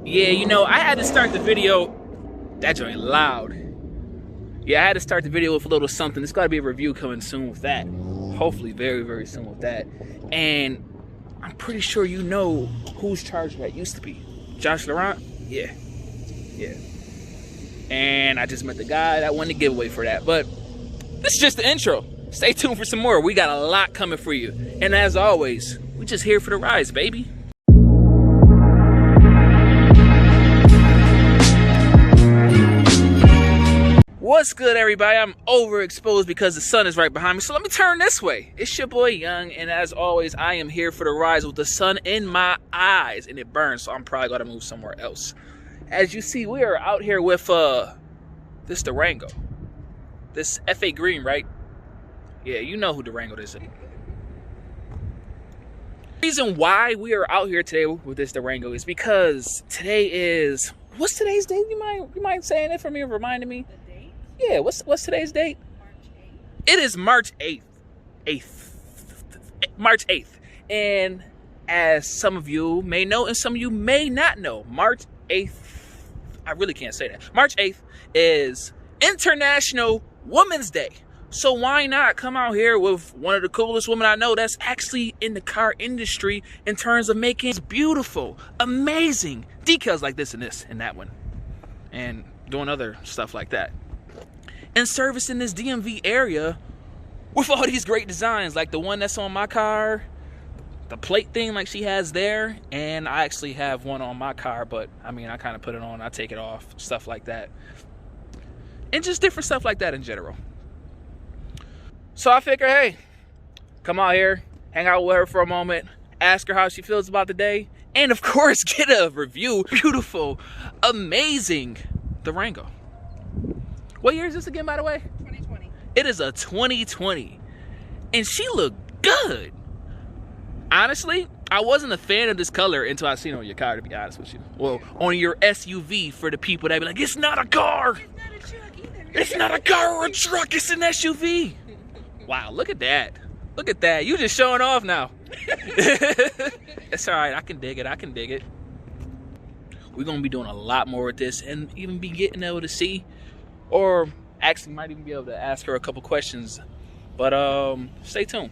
Yeah, you know, I had to start the video. That joint loud. Yeah, I had to start the video with a little something. There's got to be a review coming soon with that. Hopefully, very, very soon with that. And I'm pretty sure you know whose charger that used to be. Josh Laurent? Yeah. Yeah. And I just met the guy that won the giveaway for that. But this is just the intro. Stay tuned for some more. We got a lot coming for you. And as always, we just here for the rise, baby. What's good, everybody? I'm overexposed because the sun is right behind me, so let me turn this way. It's your boy Young, and as always, I am here for the rise with the sun in my eyes, and it burns, so I'm probably gonna move somewhere else. As you see, we are out here with this Durango, this F8 Green, right? Yeah, you know who Durango is. The reason why we are out here today with this Durango is because today is, what's today's date? You mind saying it for me and reminding me? Yeah, what's today's date? March 8th. It is March 8th. March 8th. And as some of you may know and some of you may not know, March 8th, I really can't say that. March 8th is International Women's Day. So why not come out here with one of the coolest women I know that's actually in the car industry in terms of making beautiful, amazing decals like this and this and that one. And doing other stuff like that. And servicing this DMV area with all these great designs, like the one that's on my car, the plate thing like she has there, and I actually have one on my car, but I mean, I kind of put it on, I take it off, stuff like that. And just different stuff like that in general. So I figure, hey, come out here, hang out with her for a moment, ask her how she feels about the day, and of course, get a review. Beautiful, amazing Durango. What year is this again, by the way? 2020. It is a 2020. And she looked good. Honestly, I wasn't a fan of this color until I seen it on your car, to be honest with you. Well, on your SUV for the people that be like, it's not a car. It's not a truck either. It's not a car or a truck, it's an SUV. Wow, look at that. Look at that. You just showing off now. It's all right, I can dig it, I can dig it. We're going to be doing a lot more with this and even be getting able to see, or actually might even be able to ask her a couple questions. But stay tuned.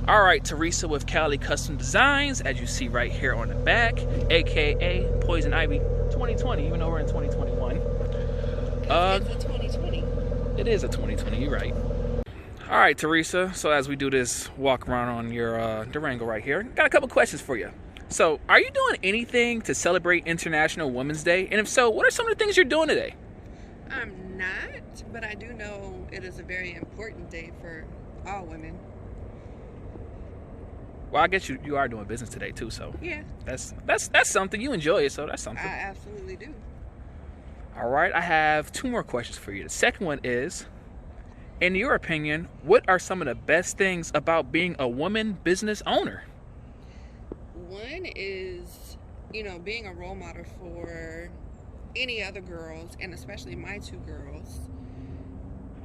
All right, Teresa with Cali Custom Designs, as you see right here on the back, aka Poison Ivy 2020, even though we're in 2021. It's a 2020. It is a 2020, you're right. All right, Teresa, so as we do this walk around on your Durango right here, got a couple questions for you. So, are you doing anything to celebrate International Women's Day? And if so, what are some of the things you're doing today? I'm not, but I do know it is a very important day for all women. Well, I guess you are doing business today too, so Yeah, that's something. You enjoy it, so that's something. I absolutely do. All right, I have two more questions for you. The second one is, in your opinion, what are some of the best things about being a woman business owner? One is, being a role model for any other girls, and especially my two girls.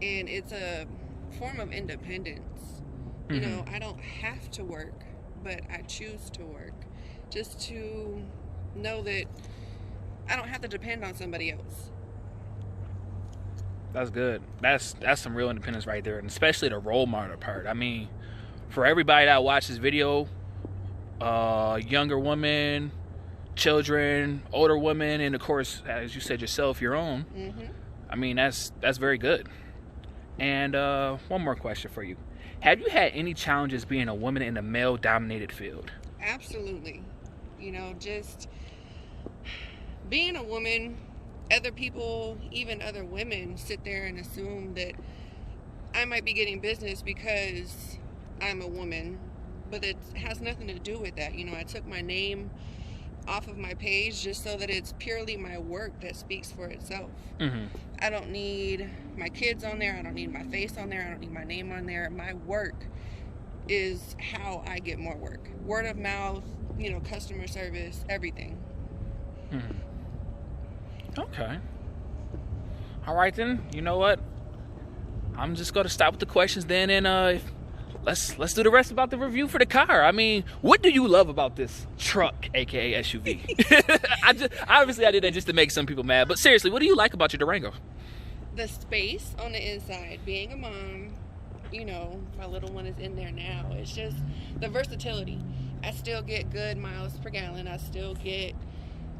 And it's a form of independence. I don't have to work, but I choose to work. Just to know that I don't have to depend on somebody else. That's good. That's some real independence right there, and especially the role model part. I mean, for everybody that watches video, younger women, children, older women, and of course, as you said yourself, your own. I mean, that's very good. And one more question for you. Have you had any challenges being a woman in a male-dominated field? Absolutely. Just being a woman, other people, even other women, sit there and assume that I might be getting business because I'm a woman, but it has nothing to do with that. I took my name off of my page just so that it's purely my work that speaks for itself. I don't need my kids on there. I don't need my face on there. I don't need my name on there. My work is how I get more work. Word of mouth, customer service, everything. Okay. All right then. You know what? I'm just gonna stop with the questions then, and let's do the rest about the review for the car. I mean, what do you love about this truck, aka SUV? Obviously I did that just to make some people mad, but seriously, what do you like about your Durango? The space on the inside. Being a mom, you know, my little one is in there now. It's just the versatility. I still get good miles per gallon. I still get,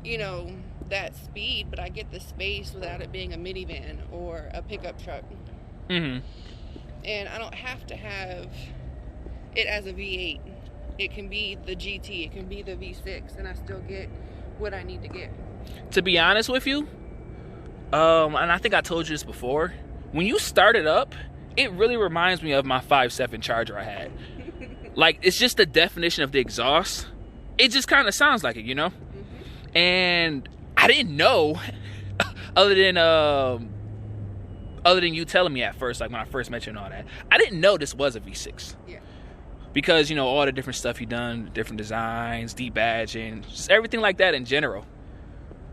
you know, that speed, but I get the space without it being a minivan or a pickup truck. Mm-hmm. And I don't have to have it as a V8. It can be the GT, it can be the V6, and I still get what I need to get. To be honest with you, and I think I told you this before, when you start it up, it really reminds me of my 5.7 Charger I had. Like, it's just the definition of the exhaust. It just kind of sounds like it, you know? Mm-hmm. And I didn't know, other than you telling me at first, like when I first met you and all that, I didn't know this was a V6. Yeah. Because, you know, all the different stuff you done, different designs, debadging, just everything like that in general.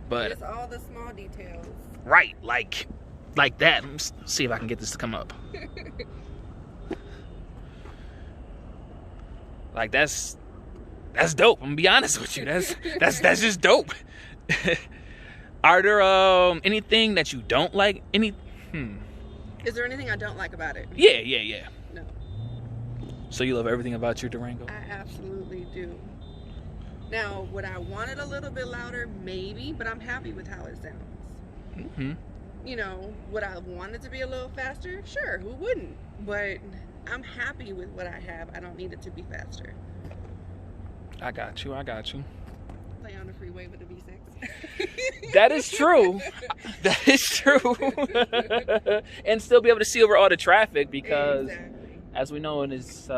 But it's all the small details. Right, like that. Let's see if I can get this to come up. Like that's dope. I'm gonna be honest with you. That's just dope. Are there anything that you don't like? Is there anything I don't like about it? Yeah. No. So you love everything about your Durango? I absolutely do. Now, would I want it a little bit louder? Maybe, but I'm happy with how it sounds. Mm-hmm. You know, would I want it to be a little faster? Sure, who wouldn't? But I'm happy with what I have. I don't need it to be faster. I got you. Play on the freeway with a V6. That is true. That is true. And still be able to see over all the traffic because, as we know, in this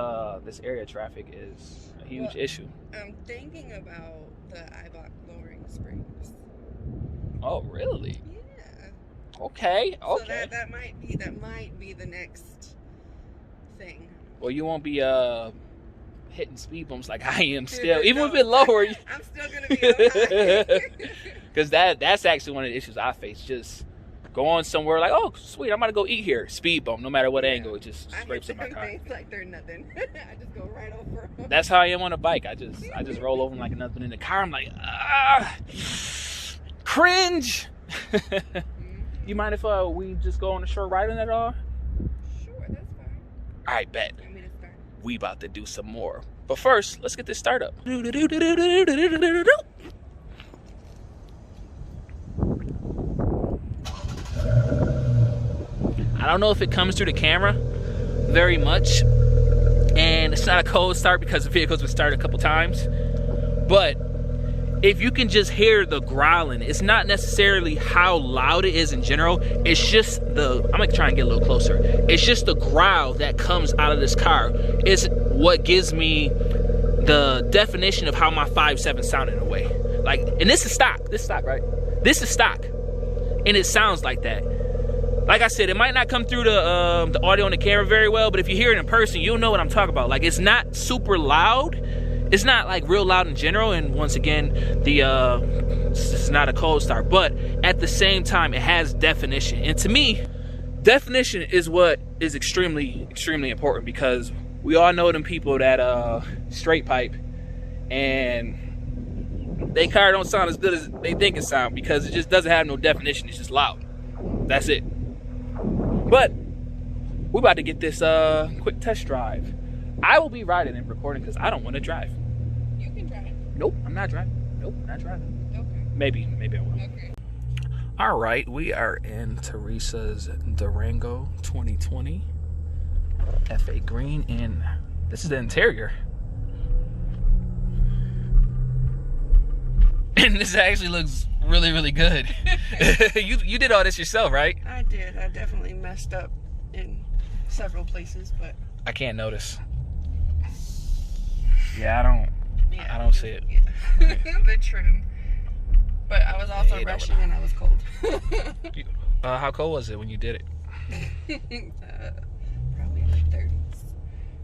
area, traffic is a huge issue. I'm thinking about the Ibach lowering springs. Oh, really? Yeah. Okay. So that might be the next thing. Well, you won't be hitting speed bumps like I am still, even with it lower. I'm still gonna be high. Because that's actually one of the issues I face. Just go on somewhere like, oh, sweet, I'm about to go eat here. Speed bump, no matter what angle, it just scrapes in my car. It's like they're nothing. I just go right over them. That's how I am on a bike. I just roll over them like nothing. In the car, I'm like, cringe. You mind if we just go on a short ride on that all? Sure, that's fine. All right, bet. Want me to start? We about to do some more. But first, let's get this start up. I don't know if it comes through the camera very much, and it's not a cold start because the vehicle's been started a couple times, but if you can just hear the growling, it's not necessarily how loud it is in general, it's just I'm gonna try and get a little closer. It's just the growl that comes out of this car is what gives me the definition of how my 5.7 sounded in a way. Like, and this is stock, right? This is stock, and it sounds like that. Like I said, it might not come through the audio on the camera very well, but if you hear it in person, you'll know what I'm talking about. Like, it's not super loud. It's not like real loud in general, and once again, it's not a cold start, but at the same time, it has definition. And to me, definition is what is extremely, extremely important, because we all know them people that straight pipe and they car don't sound as good as they think it sound because it just doesn't have no definition. It's just loud. That's it. But we're about to get this quick test drive. I will be riding and recording because I don't want to drive. You can drive. Nope, I'm not driving. Nope, not driving. Okay. Maybe I will. Okay. All right, we are in Teresa's Durango 2020 F8 Green, and this is the interior. And this actually looks really, really good. You did all this yourself, right? I did. I definitely messed up in several places, but I can't notice. Yeah, I don't see it. Yeah. The trim. But I was also rushing and I was cold. How cold was it when you did it? Probably in the 30s.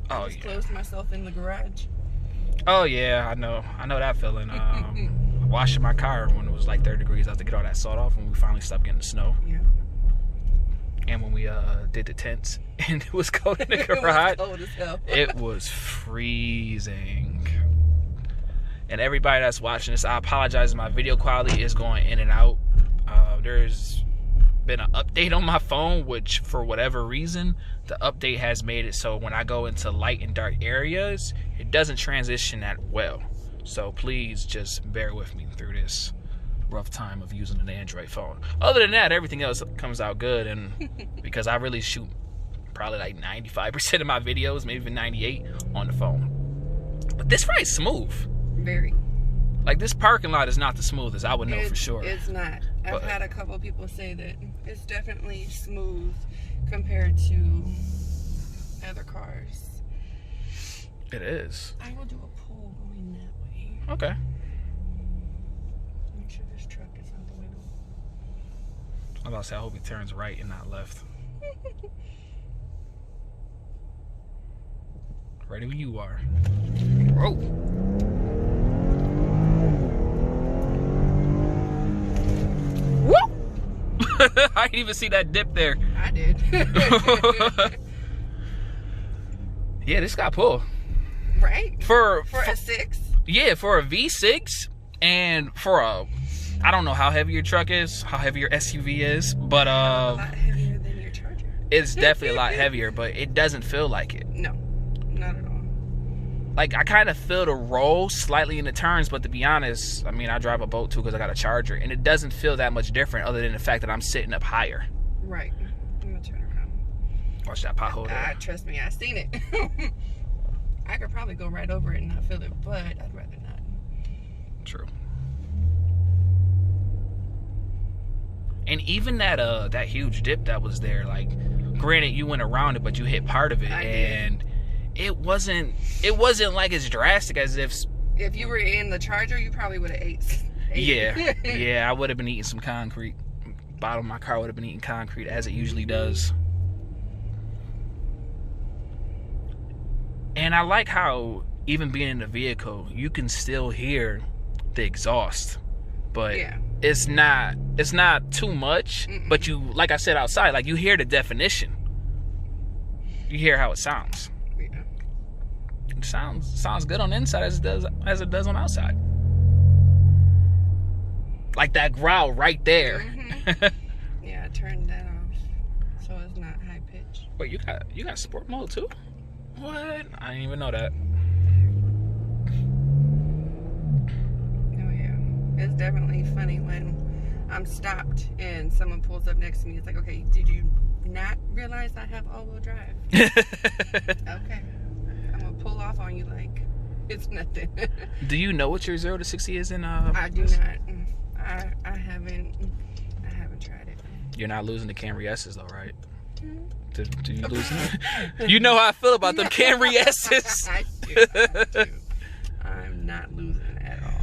Oh, I just closed myself in the garage. Oh yeah, I know that feeling. Washing my car when it was like 30 degrees. I had to get all that salt off when we finally stopped getting the snow. Yeah. and when we did the tents and it was cold in the garage. It was cold as hell. It was freezing. And everybody that's watching this, I apologize, my video quality is going in and out. There's been an update on my phone, which for whatever reason, the update has made it so when I go into light and dark areas, it doesn't transition that well. So please just bear with me through this rough time of using an Android phone. Other than that, everything else comes out good, and because I really shoot probably like 95% of my videos, maybe even 98 on the phone. But this ride's smooth. Very. Like, this parking lot is not the smoothest, I would know for sure. It's not. I've had a couple people say that it's definitely smooth compared to other cars. It is. I will do a pull going that way. Okay. Make sure this truck is out the window. I'm about to say, I hope he turns right and not left. Ready when you are. Whoa. I didn't even see that dip there. I did. Yeah, this got pull. Right? For a 6? Yeah, for a V6 and for a, I don't know how heavy your truck is, how heavy your SUV is, but a lot heavier than your Charger. It's definitely a lot heavier, but it doesn't feel like it. No, not at all. Like, I kind of feel the roll slightly in the turns, but to be honest, I mean, I drive a boat too because I got a Charger, and it doesn't feel that much different other than the fact that I'm sitting up higher. Right. I'm gonna turn around. Watch that pothole there. Trust me, I seen it. I could probably go right over it and not feel it, but I'd rather not. True. And even that that huge dip that was there, like, granted you went around it, but you hit part of it, and it wasn't like as drastic as if you were in the Charger, you probably would have ate. Yeah, I would have been eating some concrete. Bottom of my car would have been eating concrete as it usually does. And I like how even being in the vehicle, you can still hear the exhaust, but it's not too much. But you, like I said, outside, like, you hear the definition. You hear how it sounds. It sounds good on the inside as it does on the outside. Like that growl right there. Yeah, I turned that off so it's not high pitch. Wait, you got sport mode too? What? I didn't even know that. Oh yeah, it's definitely funny when I'm stopped and someone pulls up next to me. It's like, okay, did you not realize I have all-wheel drive? Okay. I'm gonna pull off on you like it's nothing. Do you know what your 0 to 60 is in I do not. I haven't tried it. You're not losing the Camry S's though, right? Do you lose them? You know how I feel about them Camry S's. I do. I'm not losing at all.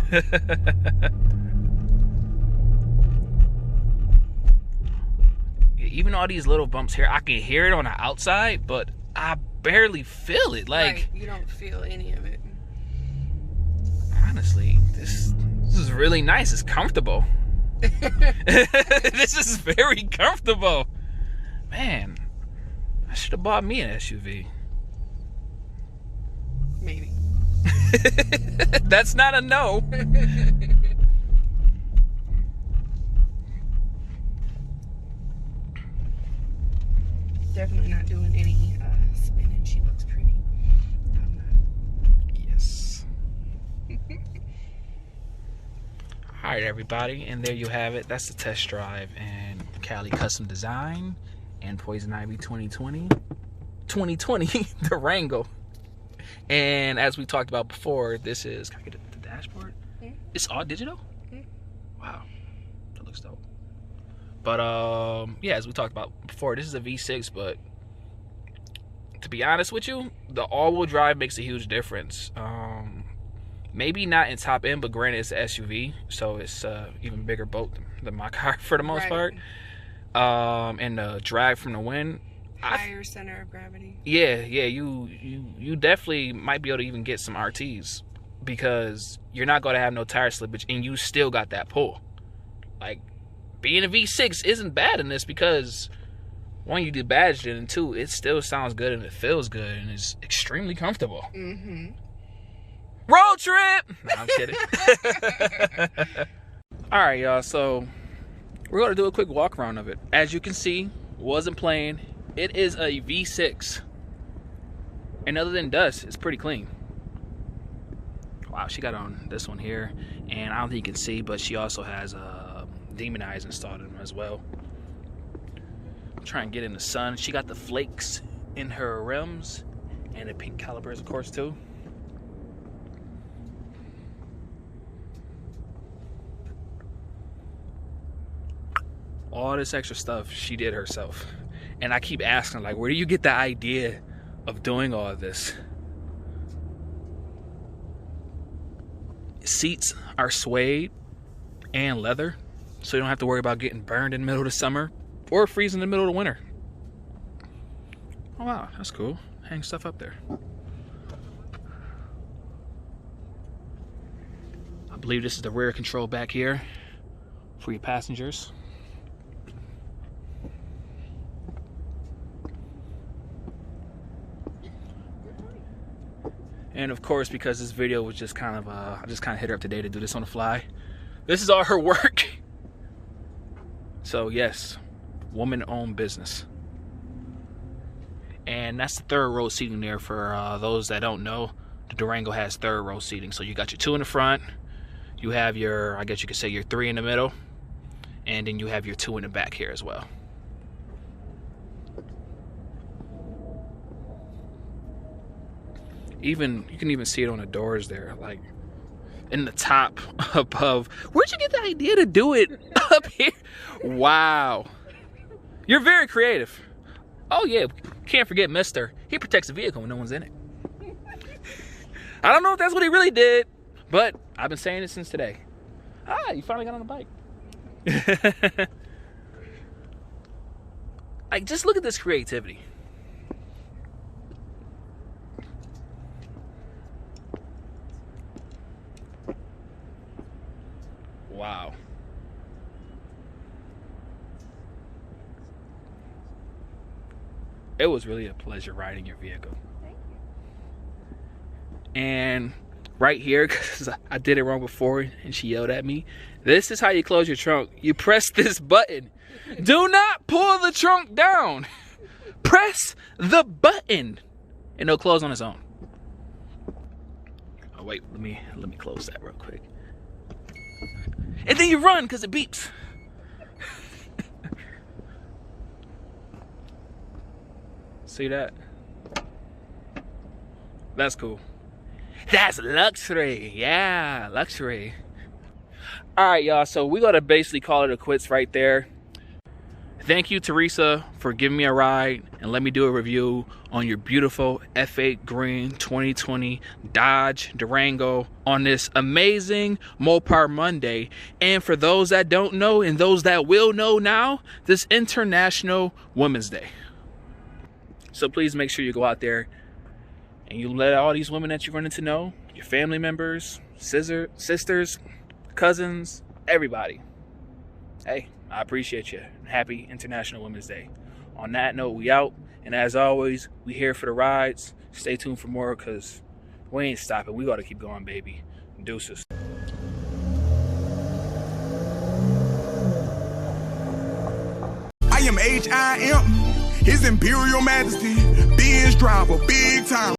Even all these little bumps here, I can hear it on the outside, but I barely feel it. Like, right, you don't feel any of it. Honestly, this is really nice. It's comfortable. This is very comfortable. Man, I should have bought me an SUV. Maybe. That's not a no. Definitely not doing any spinning. She looks pretty. I'm not. Yes. Alright, everybody, and there you have it. That's the test drive in Cali Custom Design and Poison Ivy 2020 Durango. And as we talked about before, this is, can I get the dashboard? It's all digital? Wow, that looks dope. But yeah, as we talked about before, this is a V6, but to be honest with you, the all-wheel drive makes a huge difference. Maybe not in top end, but granted it's an SUV, so it's even bigger boat than my car for the most part. And the drag from the wind, higher center of gravity. Yeah, you definitely might be able to even get some RTs because you're not going to have no tire slippage, and you still got that pull. Like, being a V6 isn't bad in this because one, you debadged it, and two, it still sounds good and it feels good and it's extremely comfortable. Mm-hmm. Road trip! No, I'm kidding. Alright, y'all, so we're going to do a quick walk around of it. As you can see, wasn't playing. It is a V6. And other than dust, it's pretty clean. Wow, she got on this one here. And I don't think you can see, but she also has Demon Eyes installed in them as well. Try and get in the sun. She got the flakes in her rims and the pink calipers, of course, too. All this extra stuff she did herself. And I keep asking, like, where do you get the idea of doing all of this? Seats are suede and leather, so you don't have to worry about getting burned in the middle of the summer or freezing in the middle of the winter. Oh wow, that's cool. Hang stuff up there. I believe this is the rear control back here for your passengers. And of course, because this video was just kind of, I just kind of hit her up today to do this on the fly. This is all her work. So yes, woman-owned business. And that's the third row seating there for those that don't know. The Durango has third row seating. So you got your two in the front. You have your, I guess you could say your three in the middle. And then you have your two in the back here as well. Even, you can even see it on the doors there, like in the top above. Where'd you get the idea to do it up here? Wow. You're very creative. Oh yeah, can't forget Mister. He protects the vehicle when no one's in it. I don't know if that's what he really did, but I've been saying it since today. Ah, you finally got on a bike. Like, just look at this creativity. Wow. It was really a pleasure riding your vehicle. Thank you. And right here, because I did it wrong before and she yelled at me, this is how you close your trunk. You press this button. Do not pull the trunk down. Press the button and it'll close on its own. Oh wait, let me close that real quick. And then you run because it beeps. See that? That's cool. That's luxury. Yeah, luxury. All right, y'all. So we're going to basically call it a quits right there. Thank you, Teresa, for giving me a ride and let me do a review on your beautiful F8 Green 2020 Dodge Durango on this amazing Mopar Monday. And for those that don't know and those that will know now, this International Women's Day. So please make sure you go out there and you let all these women that you run into know, your family members, sisters, cousins, everybody. Hey, I appreciate you. Happy International Women's Day. On that note, we out. And as always, we here for the rides. Stay tuned for more because we ain't stopping. We got to keep going, baby. Deuces. I am H.I.M. His Imperial Majesty, Benz driver, big time.